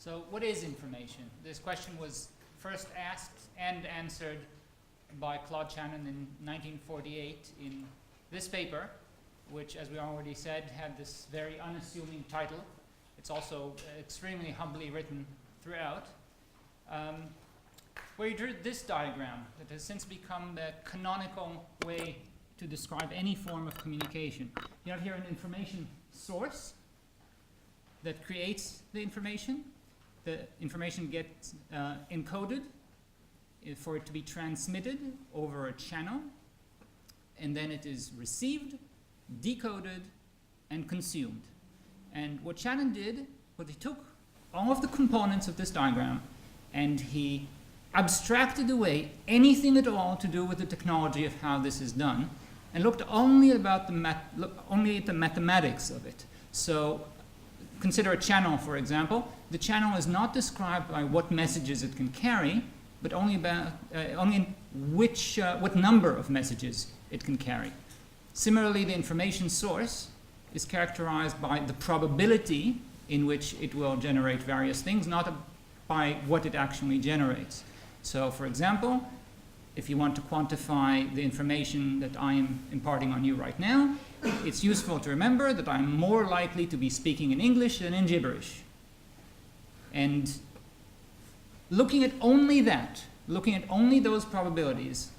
So what is information? This question was first asked and answered by Claude Shannon in 1948 in this paper, which, as we already said, had this very unassuming title. It's also extremely humbly written throughout, where he drew this diagram that has since become the canonical way to describe any form of communication. You have here an information source that creates the information. The information gets encoded for it to be transmitted over a channel, and then it is received, decoded, and consumed. And what Shannon did was he took all of the components of this diagram and he abstracted away anything at all to do with the technology of how this is done and looked only at the mathematics of it. So consider a channel, for example. The channel is not described by what messages it can carry, but only about what number of messages it can carry. Similarly, the information source is characterized by the probability in which it will generate various things, not by what it actually generates. So, for example, if you want to quantify the information that I am imparting on you right now, it's useful to remember that I'm more likely to be speaking in English than in gibberish. And looking at only that, looking at only those probabilities,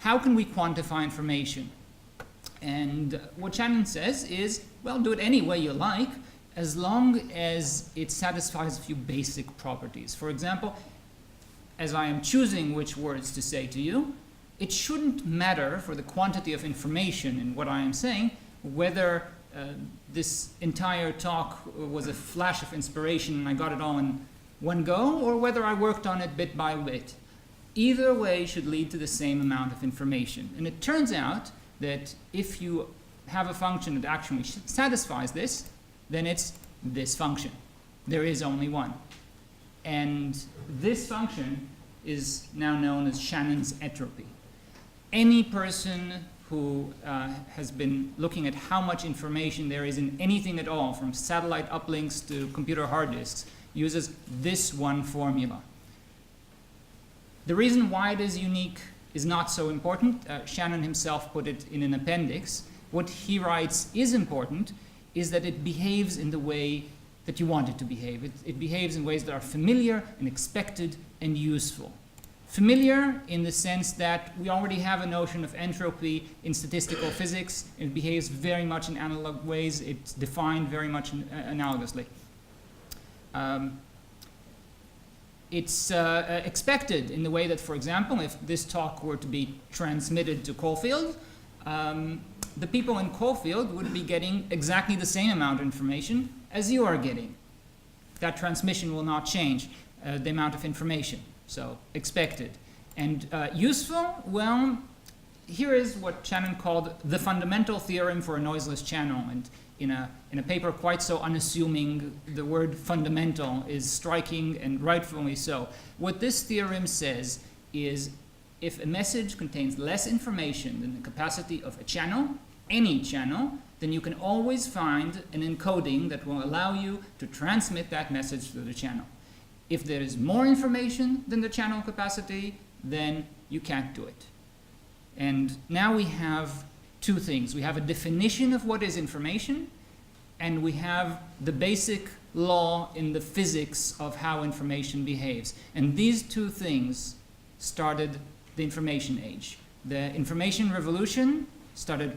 how can we quantify information? And what Shannon says is, well, do it any way you like, as long as it satisfies a few basic properties. For example, as I am choosing which words to say to you, it shouldn't matter for the quantity of information in what I am saying whether this entire talk was a flash of inspiration and I got it all in one go, or whether I worked on it bit by bit. Either way should lead to the same amount of information. And it turns out that if you have a function that actually satisfies this, then it's this function. There is only one. And this function is now known as Shannon's entropy. Any person who has been looking at how much information there is in anything at all, from satellite uplinks to computer hard disks, uses this one formula. The reason why it is unique is not so important. Shannon himself put it in an appendix. What he writes is important is that it behaves in the way that you want it to behave. It behaves in ways that are familiar and expected and useful. Familiar in the sense that we already have a notion of entropy in statistical physics. It behaves very much in analog ways. It's defined very much analogously. It's expected in the way that, for example, if this talk were to be transmitted to Caulfield, the people in Caulfield would be getting exactly the same amount of information as you are getting. That transmission will not change the amount of information, so expected. And useful, well, here is what Shannon called the fundamental theorem for a noiseless channel. And in a paper quite so unassuming, the word fundamental is striking, and rightfully so. What this theorem says is, if a message contains less information than the capacity of a channel, any channel, then you can always find an encoding that will allow you to transmit that message through the channel. If there is more information than the channel capacity, then you can't do it. And now we have two things. We have a definition of what is information, and we have the basic law in the physics of how information behaves. And these two things started the information age. The information revolution started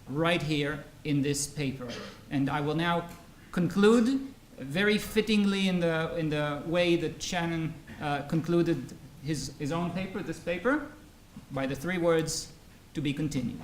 right here in this paper. And I will now conclude very fittingly in the way that Shannon concluded his own paper, this paper, by the three words, "to be continued."